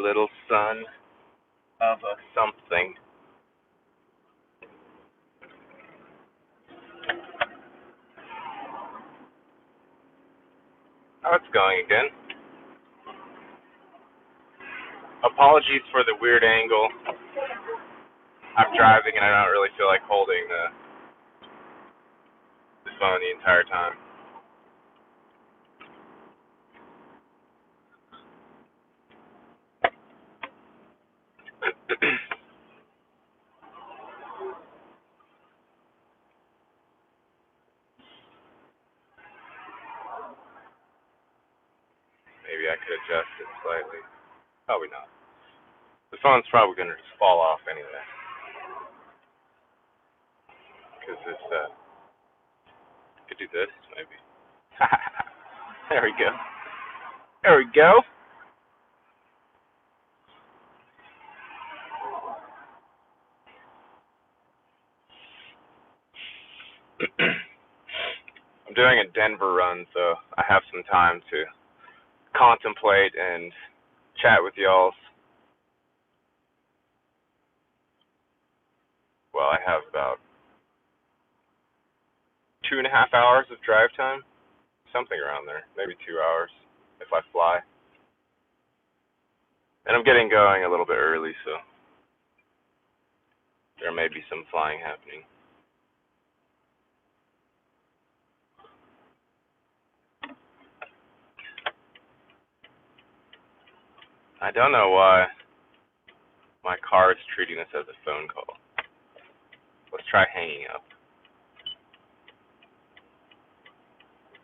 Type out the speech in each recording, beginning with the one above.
little son of a something. Oh, it's going again. Apologies for the weird angle. I'm driving and I don't really feel like holding the phone the entire time. Maybe I could adjust it slightly. Probably not. The phone's probably going to just fall off anyway. Because it's, could do this, maybe. There we go. There we go. I'm doing a Denver run, so I have some time to contemplate and chat with y'all. Well, I have about 2.5 hours of drive time, something around there, maybe 2 hours if I fly. And I'm getting going a little bit early, so there may be some flying happening. I don't know why my car is treating this as a phone call. Let's try hanging up.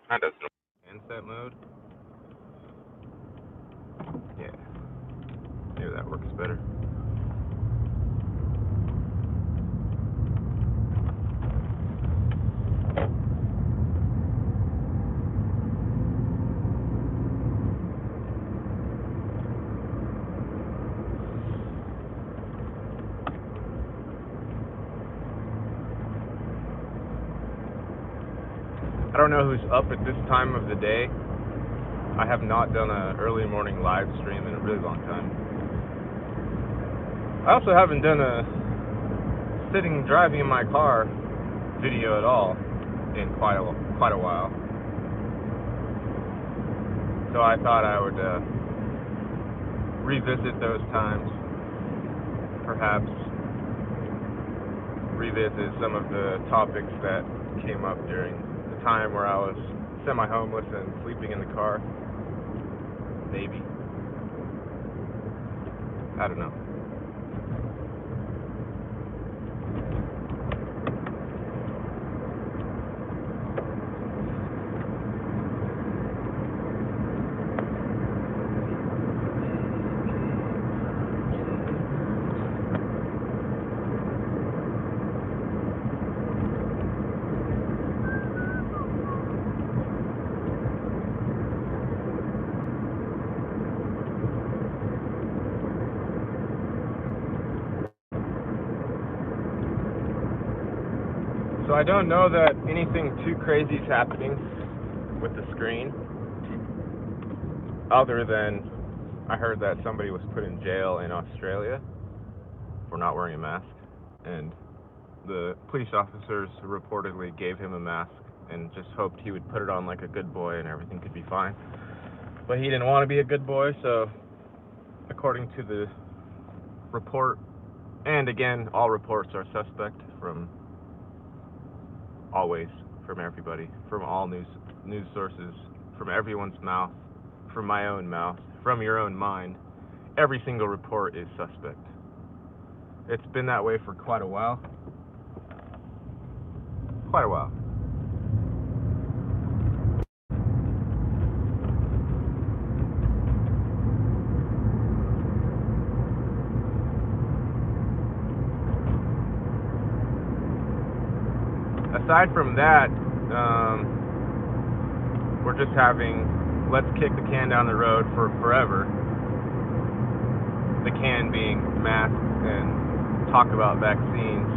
That doesn't. Handset mode? Yeah. Maybe that works better. I don't know who's up at this time of the day. I have not done an early morning live stream in a really long time. I also haven't done a sitting driving in my car video at all in quite a while. So I thought I would revisit those times, perhaps revisit some of the topics that came up during the time where I was semi-homeless and sleeping in the car. Maybe. I don't know. So I don't know that anything too crazy is happening with the screen, other than I heard that somebody was put in jail in Australia for not wearing a mask, and the police officers reportedly gave him a mask and just hoped he would put it on like a good boy and everything could be fine. But he didn't want to be a good boy, so according to the report, and again, all reports are suspect from always, from everybody, from all news sources, from everyone's mouth, from my own mouth, from your own mind. Every single report is suspect. It's been that way for quite a while. Quite a while. Aside from that, we're just having, let's kick the can down the road for forever. The can being masks and talk about vaccines.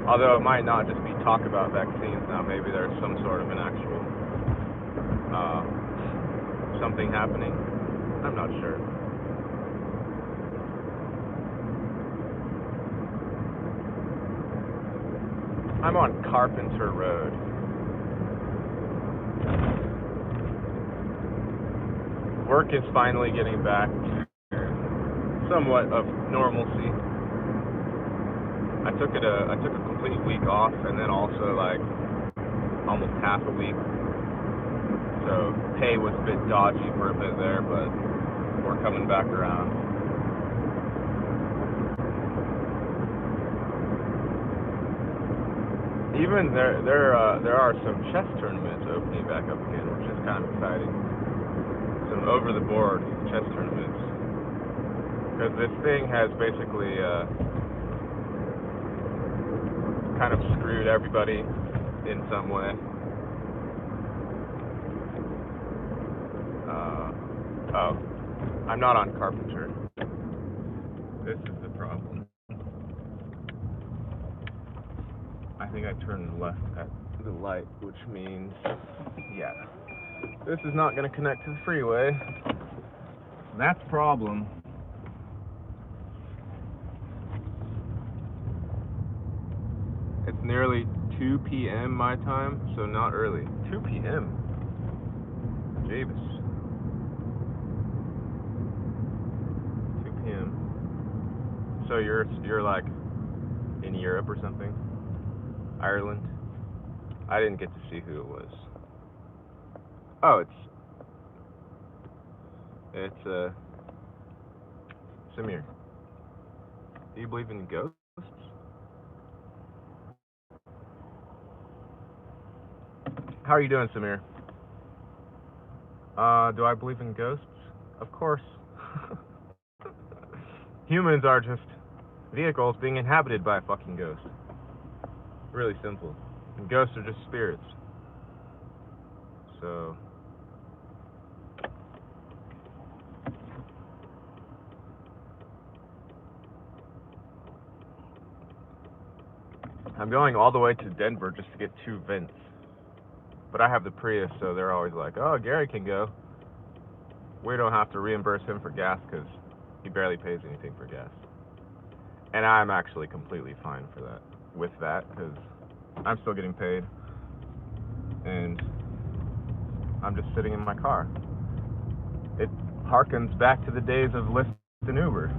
Although it might not just be talk about vaccines now, maybe there's some sort of an actual something happening. I'm not sure. I'm on Carpenter Road. Work is finally getting back to somewhat of normalcy. I took a complete week off, and then also like almost half a week. So pay was a bit dodgy for a bit there, but we're coming back around. Even there are some chess tournaments opening back up again, which is kind of exciting. Some over-the-board chess tournaments, because this thing has basically kind of screwed everybody in some way. Oh, I'm not on Carpenter. This is the problem. I think I turned left at the light, which means, yeah, this is not going to connect to the freeway. That's the problem. It's nearly 2 p.m. my time, so not early. 2 p.m. Javis. 2 p.m. So you're like in Europe or something? Ireland? I didn't get to see who it was. Oh, it's Samir. Do you believe in ghosts? How are you doing, Samir? Do I believe in ghosts? Of course. Humans are just vehicles being inhabited by a fucking ghost. Really simple. And ghosts are just spirits. So I'm going all the way to Denver just to get 2 vents. But I have the Prius, so they're always like, oh, Gary can go. We don't have to reimburse him for gas because he barely pays anything for gas. And I'm actually completely fine for that, with that, because I'm still getting paid. And I'm just sitting in my car. It harkens back to the days of Lyft and Uber.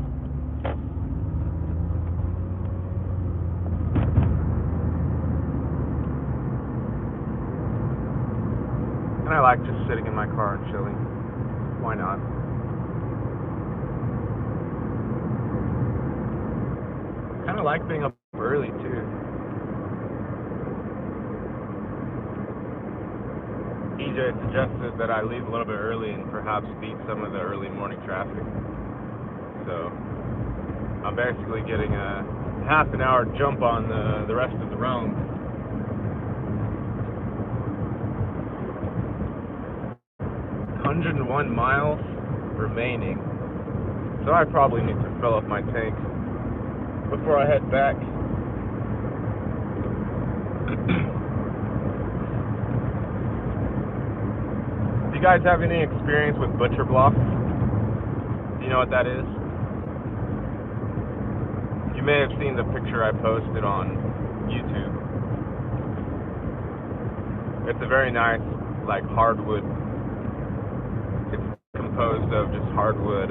And I like just sitting in my car and chilling. Why not? Kind of like being up early too. EJ suggested that I leave a little bit early and perhaps beat some of the early morning traffic. So I'm basically getting a half an hour jump on the rest of the roam. $101 miles remaining, so I probably need to fill up my tank before I head back. Do you guys have any experience with butcher blocks? Do you know what that is? You may have seen the picture I posted on YouTube. It's a very nice, like, hardwood. It's composed of just hardwood,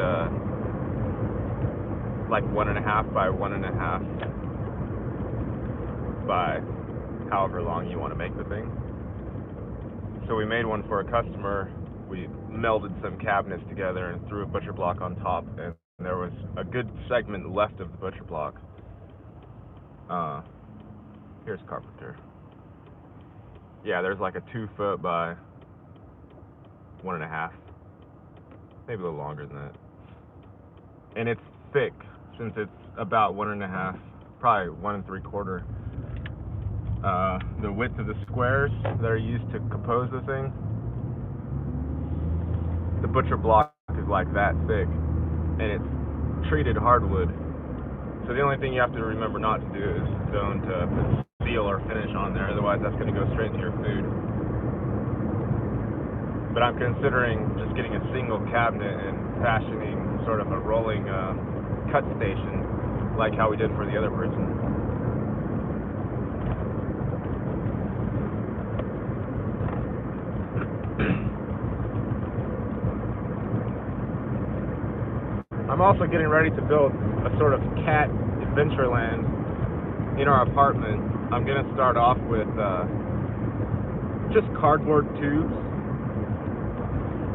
like 1.5 by 1.5 by however long you want to make the thing. So we made one for a customer. We melded some cabinets together and threw a butcher block on top, and there was a good segment left of the butcher block. Here's Carpenter. Yeah, there's like a 2 foot by 1.5, maybe a little longer than that. And it's thick, since it's about 1.5, probably 1 3/4. The width of the squares that are used to compose the thing, the butcher block is like that thick, and it's treated hardwood. So the only thing you have to remember not to do is don't put steel or finish on there, otherwise that's going to go straight into your food. but I'm considering just getting a single cabinet and fashioning sort of a rolling cut station, like how we did for the other person. I'm also getting ready to build a sort of cat adventureland in our apartment. I'm going to start off with just cardboard tubes,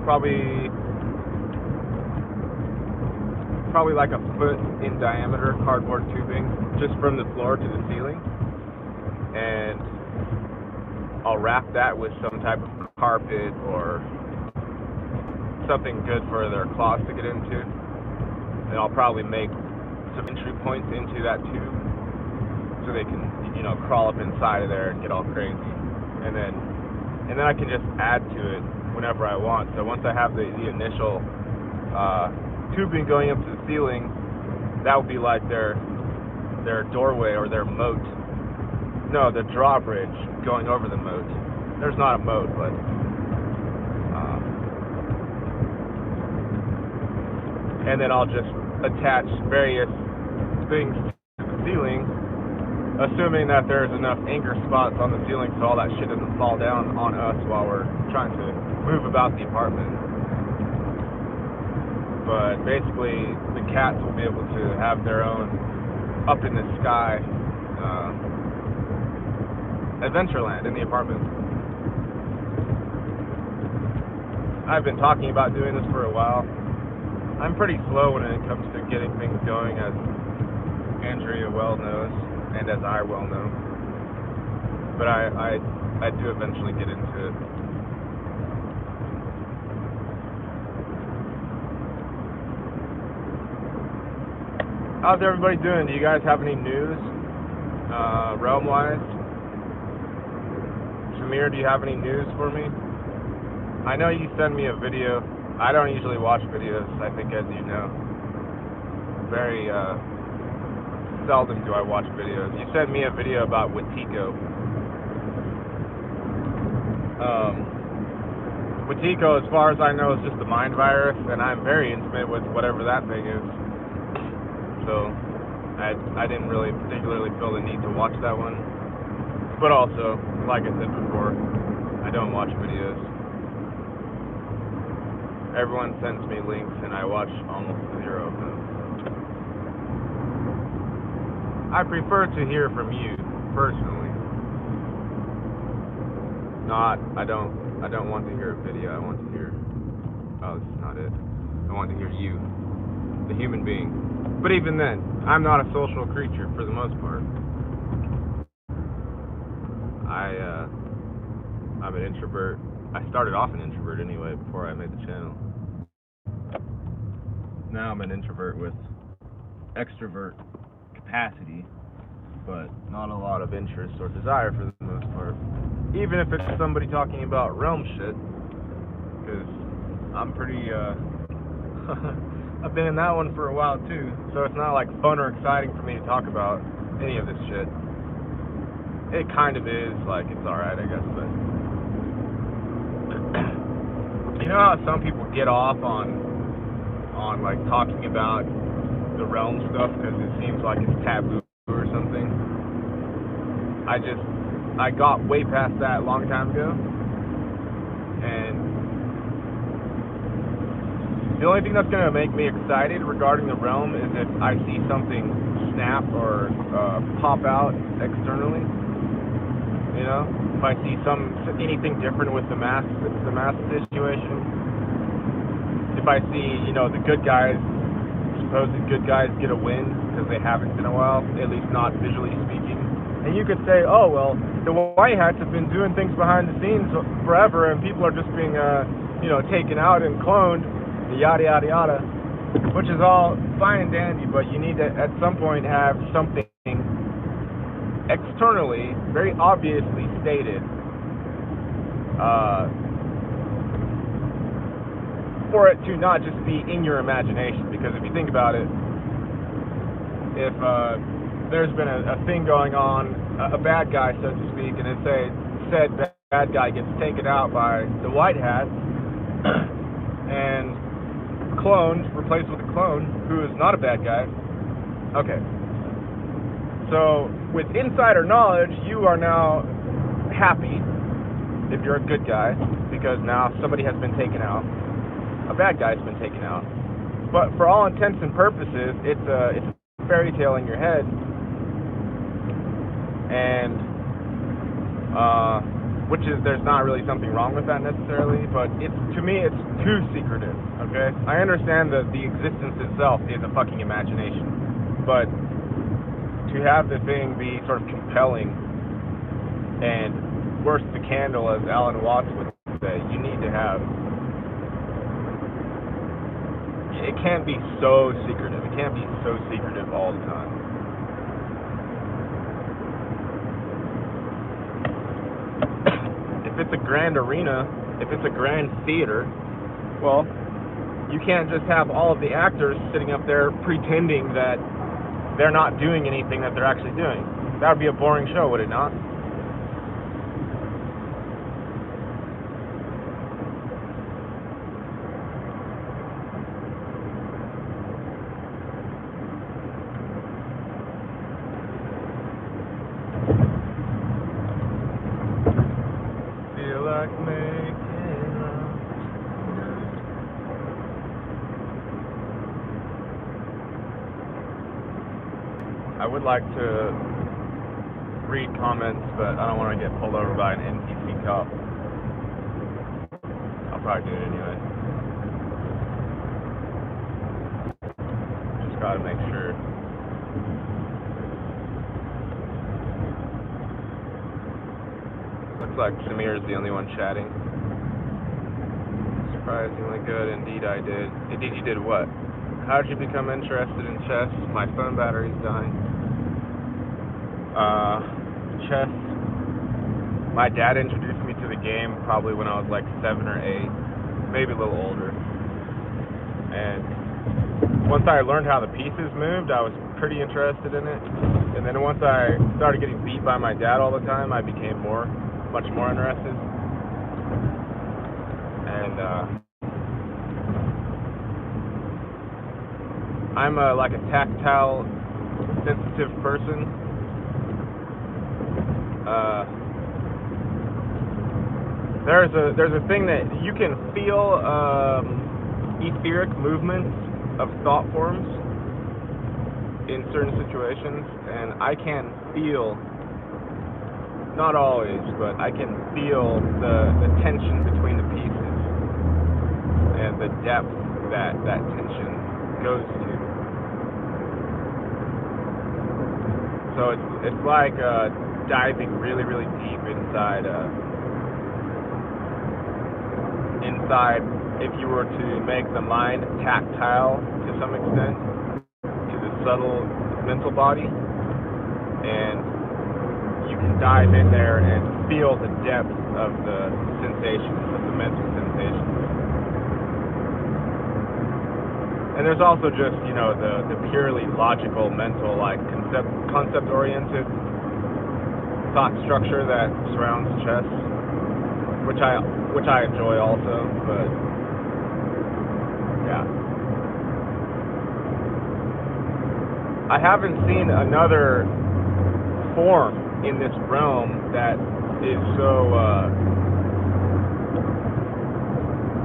probably like a foot in diameter cardboard tubing, just from the floor to the ceiling, and I'll wrap that with some type of carpet or something good for their claws to get into, and I'll probably make some entry points into that tube so they can, crawl up inside of there and get all crazy, and then I can just add to it whenever I want. So once I have the initial tubing going up to the ceiling, that would be like their doorway or their moat. No, the drawbridge going over the moat. There's not a moat, but and then I'll just attach various things to the ceiling, assuming that there's enough anchor spots on the ceiling so all that shit doesn't fall down on us while we're trying to move about the apartment. But basically, the cats will be able to have their own up in the sky adventureland in the apartment. I've been talking about doing this for a while. I'm pretty slow when it comes to getting things going, as Andrea well knows, and as I well know. But I do eventually get into it. How's everybody doing? Do you guys have any news, realm-wise? Shamir, do you have any news for me? I know you send me a video. I don't usually watch videos, I think, as you know. Very seldom do I watch videos. You sent me a video about Wetiko. Wetiko, as far as I know, is just a mind virus, and I'm very intimate with whatever that thing is. So I didn't really particularly feel the need to watch that one. But also, like I said before, I don't watch videos. Everyone sends me links and I watch almost zero of them. I prefer to hear from you, personally. I don't want to hear a video, I want to hear, oh, this is not it. I want to hear you, the human being. But even then, I'm not a social creature for the most part. I'm an introvert. I started off an introvert anyway before I made the channel. Now I'm an introvert with extrovert capacity, but not a lot of interest or desire for the most part. Even if it's somebody talking about realm shit, because I'm pretty, I've been in that one for a while too, so it's not like fun or exciting for me to talk about any of this shit. It kind of is, like, it's alright, I guess, but you know how some people get off on like talking about the realm stuff because it seems like it's taboo or something? I got way past that a long time ago, and the only thing that's going to make me excited regarding the realm is if I see something snap or pop out externally. You know, if I see anything different with the mask situation, if I see, the good guys, supposed good guys, get a win because they haven't in a while, at least not visually speaking, and you could say, oh well, the white hats have been doing things behind the scenes forever, and people are just being, taken out and cloned, yada yada yada, which is all fine and dandy, but you need to at some point have something externally, very obviously stated, for it to not just be in your imagination. Because if you think about it, if there's been a thing going on, a bad guy, so to speak, and said bad guy gets taken out by the white hats, and cloned, replaced with a clone who is not a bad guy. Okay. So, with insider knowledge, you are now happy if you're a good guy, because now somebody has been taken out. A bad guy's been taken out. But for all intents and purposes, it's a fairy tale in your head. And, which is, there's not really something wrong with that necessarily, but to me, it's too secretive, okay? I understand that the existence itself is a fucking imagination, but to have the thing be sort of compelling and burst the candle, as Alan Watts would say, you need to have, it can't be so secretive. It can't be so secretive all the time. If it's a grand arena, if it's a grand theater, well, you can't just have all of the actors sitting up there pretending that they're not doing anything that they're actually doing. That would be a boring show, would it not? Feel like making love. I would like to read comments, but I don't want to get pulled over by an NPC cop. I'll probably do it anyway. Just gotta make sure. Looks like Samir's the only one chatting. Surprisingly good. Indeed I did. Indeed you did what? How did you become interested in chess? My phone battery's dying. Chess. My dad introduced me to the game probably when I was like 7 or 8, maybe a little older. And once I learned how the pieces moved, I was pretty interested in it. And then once I started getting beat by my dad all the time, I became much more interested. And I'm like a tactile, sensitive person. There's a thing that you can feel etheric movements of thought forms in certain situations, and I can feel, not always, but I can feel the tension between the pieces and the depth that tension goes to. So it's like diving really, really deep inside if you were to make the mind tactile to some extent to the subtle mental body, and you can dive in there and feel the depth of the sensations, of the mental sensations. And there's also just, the purely logical, mental, like concept-oriented thought structure that surrounds chess, which I enjoy also, but yeah. I haven't seen another form in this realm that is so,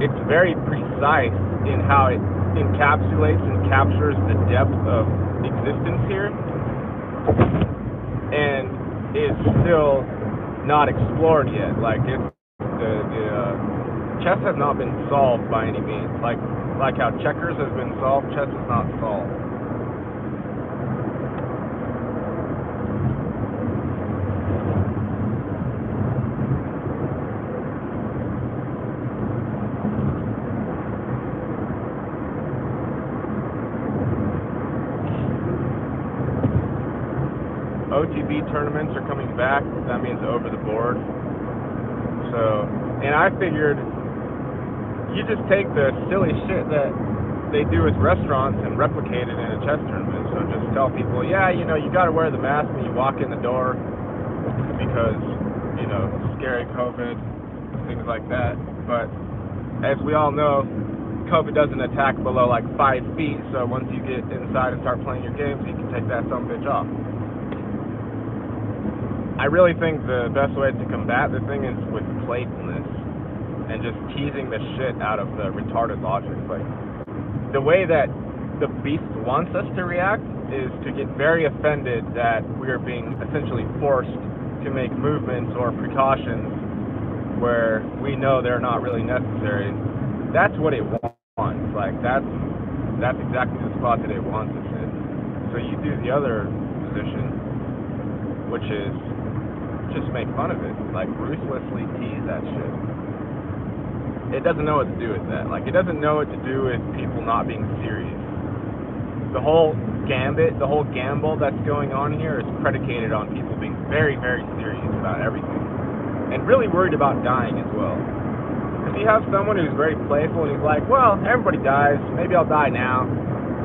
it's very precise in how it encapsulates and captures the depth of existence here, and is still not explored yet. Like chess has not been solved by any means. Like how checkers has been solved, chess is not solved. OTB tournaments are coming back. That means over the board. So, and I figured you just take the silly shit that they do with restaurants and replicate it in a chess tournament. So just tell people, yeah, you gotta wear the mask when you walk in the door because, scary COVID, things like that. But as we all know, COVID doesn't attack below like 5 feet, so once you get inside and start playing your games, you can take that sumbitch off. I really think the best way to combat the thing is with playfulness and just teasing the shit out of the retarded logic. Like, the way that the beast wants us to react is to get very offended that we are being essentially forced to make movements or precautions where we know they're not really necessary. That's what it wants. Like, that's exactly the spot that it wants us in. So you do the other position, which is just make fun of it. Like, ruthlessly tease that shit. It doesn't know what to do with that. Like, it doesn't know what to do with people not being serious. The whole gambit, the whole gamble that's going on here is predicated on people being very, very serious about everything. And really worried about dying as well. If you have someone who's very playful and he's like, well, everybody dies, maybe I'll die now.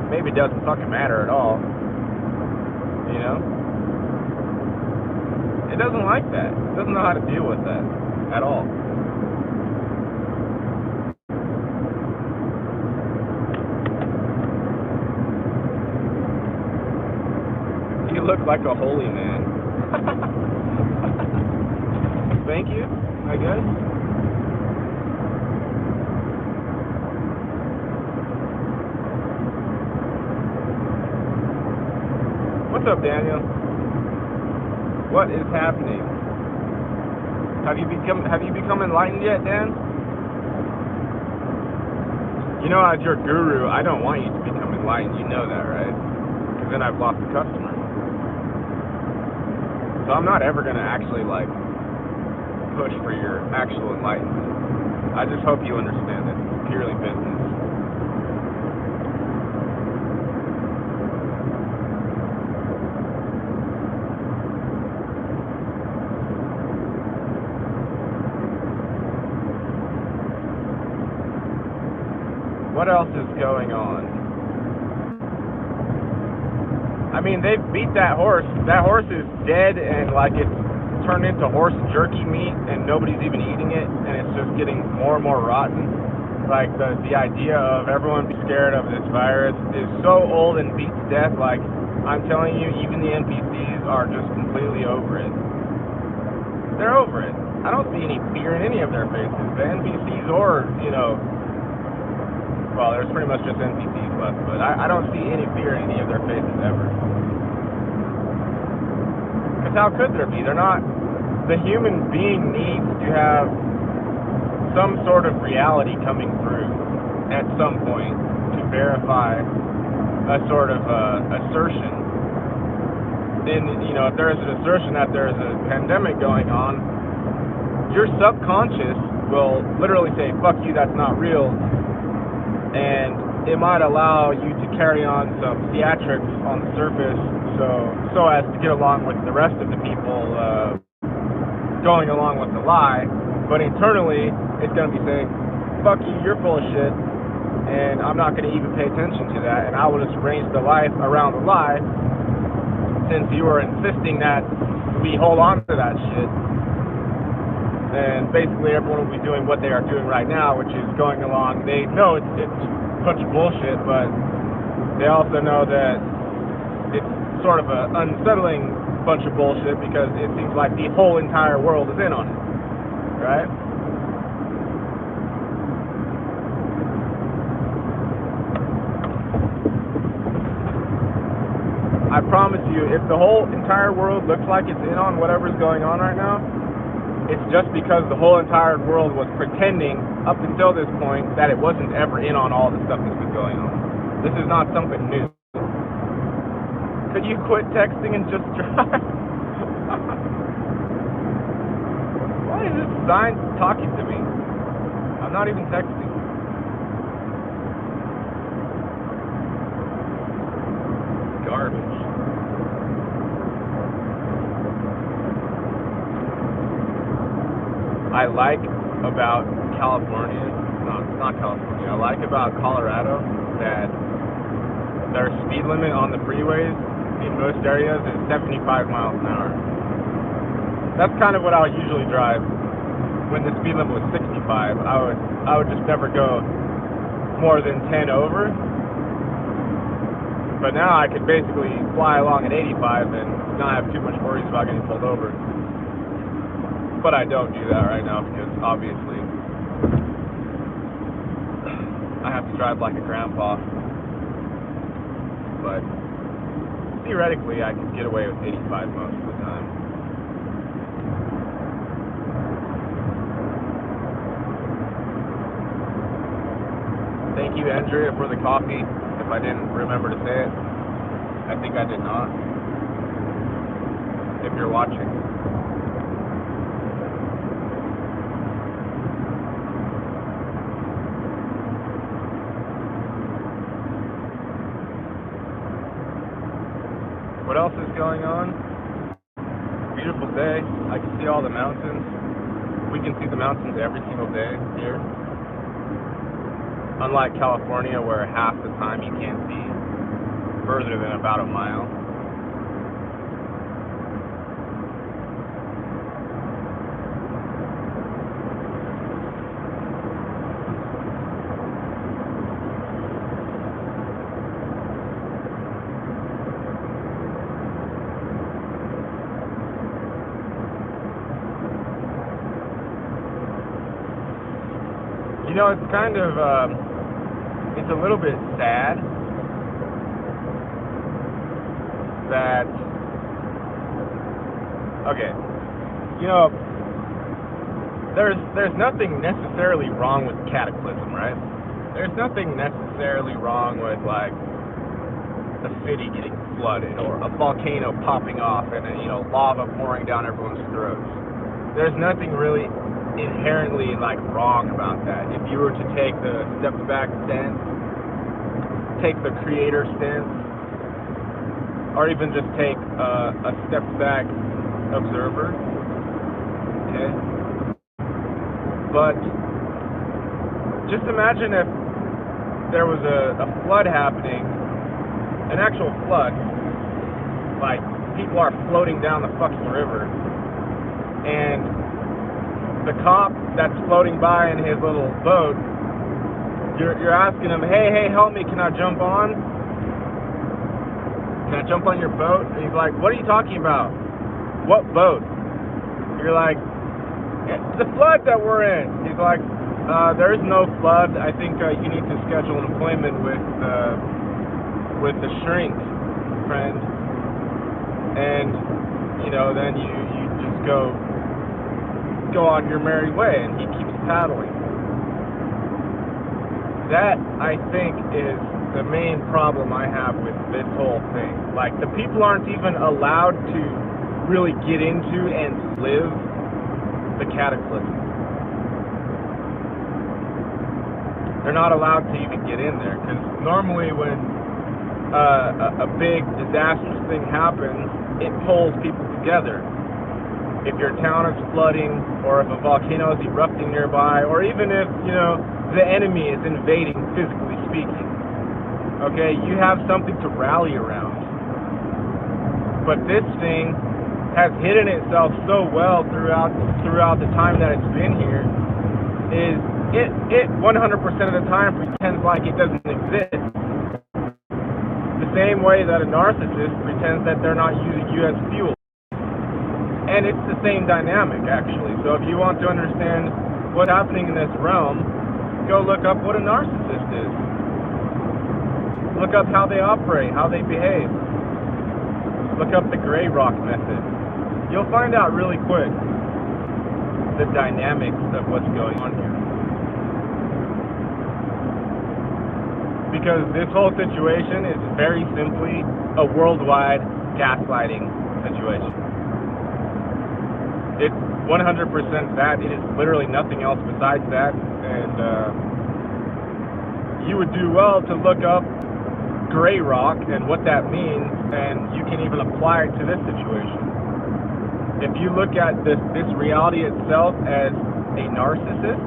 Maybe it doesn't fucking matter at all. You know? It doesn't like that. It doesn't know how to deal with that at all. You look like a holy man. Thank you, I guess. What's up, Daniel? What is happening? Have you become enlightened yet, Dan? You know, as your guru, I don't want you to become enlightened. You know that, right? Because then I've lost a customer. So I'm not ever going to actually, like, push for your actual enlightenment. I just hope you understand that it's purely business. What else is going on? I mean, they've beat that horse. That horse is dead and, like, it's turned into horse jerky meat and nobody's even eating it, and it's just getting more and more rotten. Like, the idea of everyone being scared of this virus is so old and beat to death. Like, I'm telling you, even the NPCs are just completely over it. They're over it. I don't see any fear in any of their faces. The NPCs or, you know, well, there's pretty much just NPCs left, but I don't see any fear in any of their faces ever. Because how could there be? They're not... The human being needs to have some sort of reality coming through at some point to verify a sort of assertion. And, you know, if there is an assertion that there is a pandemic going on, your subconscious will literally say, fuck you, that's not real. And it might allow you to carry on some theatrics on the surface so as to get along with the rest of the people going along with the lie, but internally it's going to be saying, fuck you, you're full of shit, and I'm not going to even pay attention to that, and I will just arrange the life around the lie since you are insisting that we hold on to that shit. And basically everyone will be doing what they are doing right now, which is going along. They know it's a bunch of bullshit, but they also know that it's sort of an unsettling bunch of bullshit because it seems like the whole entire world is in on it, right? I promise you, if the whole entire world looks like it's in on whatever's going on right now, it's just because the whole entire world was pretending up until this point that it wasn't ever in on all the stuff that's been going on. This is not something new. Could you quit texting and just drive? Why is this sign talking to me? I'm not even texting. Garbage. I like about California, no, it's not California, I like about Colorado that their speed limit on the freeways in most areas is 75 miles an hour. That's kind of what I usually drive. when the speed limit was 65, I would just never go more than 10 over. But now I could basically fly along at 85 and not have too much worries about getting pulled over. But I don't do that right now because obviously I have to drive like a grandpa. But theoretically I could get away with 85 most of the time. Thank you, Andrea, for the coffee. If I didn't remember to say it, I think I did not. If you're watching. What else is going on? Beautiful day. I can see all the mountains. We can see the mountains every single day here. Unlike California, where half the time you can't see further than about a mile. You know, it's kind of, it's a little bit sad that, okay, you know, there's nothing necessarily wrong with cataclysm, right? There's nothing necessarily wrong with, like, a city getting flooded or a volcano popping off and, you know, lava pouring down everyone's throats. There's nothing really inherently like wrong about that. If you were to take the step back stance, take the creator stance, or even just take a step back observer, okay? But just imagine if there was a flood happening, an actual flood, like people are floating down the fucking river, and the cop that's floating by in his little boat, you're asking him, hey, help me, can I jump on? Can I jump on your boat? And he's like, what are you talking about? What boat? You're like, the flood that we're in. He's like, there is no flood. I think you need to schedule an appointment with the shrink, friend. And, you know, then you just go on your merry way, and he keeps paddling. That, I think, is the main problem I have with this whole thing. Like, the people aren't even allowed to really get into and live the cataclysm. They're not allowed to even get in there, because normally when a big disastrous thing happens, it pulls people together. If your town is flooding, or if a volcano is erupting nearby, or even if, you know, the enemy is invading, physically speaking, okay, you have something to rally around. But this thing has hidden itself so well throughout the time that it's been here, is it 100% of the time pretends like it doesn't exist. The same way that a narcissist pretends that they're not using you as fuel. And it's the same dynamic, actually. So if you want to understand what's happening in this realm, go look up what a narcissist is. Look up how they operate, how they behave. Look up the gray rock method. You'll find out really quick the dynamics of what's going on here. Because this whole situation is very simply a worldwide gaslighting situation. It's 100% that. It is literally nothing else besides that. And you would do well to look up gray rock and what that means, and you can even apply it to this situation. If you look at this reality itself as a narcissist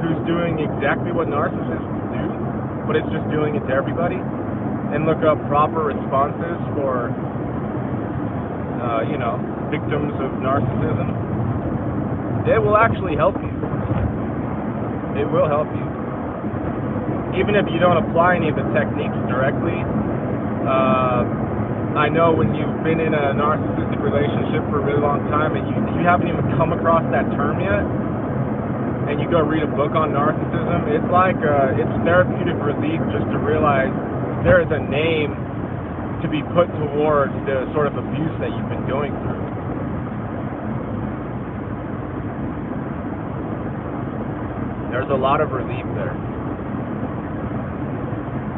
who's doing exactly what narcissists do, but it's just doing it to everybody, and look up proper responses for victims of narcissism, it will actually help you. It will help you. Even if you don't apply any of the techniques directly, I know when you've been in a narcissistic relationship for a really long time and you haven't even come across that term yet, and you go read a book on narcissism, it's like it's therapeutic relief just to realize there is a name to be put towards the sort of abuse that you've been going through. There's a lot of relief there.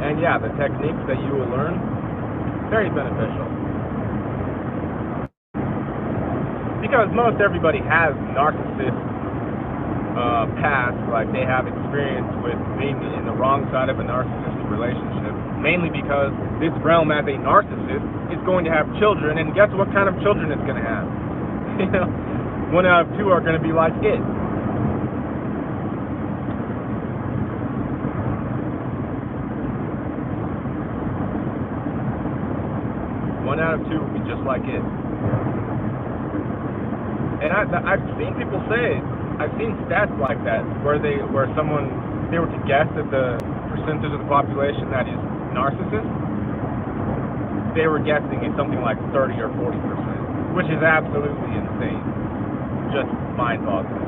And yeah, the techniques that you will learn, very beneficial. Because most everybody has narcissist past, like they have experience with being in the wrong side of a narcissistic relationship, mainly because this realm as a narcissist is going to have children, and guess what kind of children it's going to have? You know, 1 out of 2 are going to be like it. One out of 2 will be just like it. And I've seen people say, I've seen stats like that, where they were to guess at the percentage of the population that is narcissist, they were guessing it's something like 30 or 40%, which is absolutely insane. Just mind-boggling.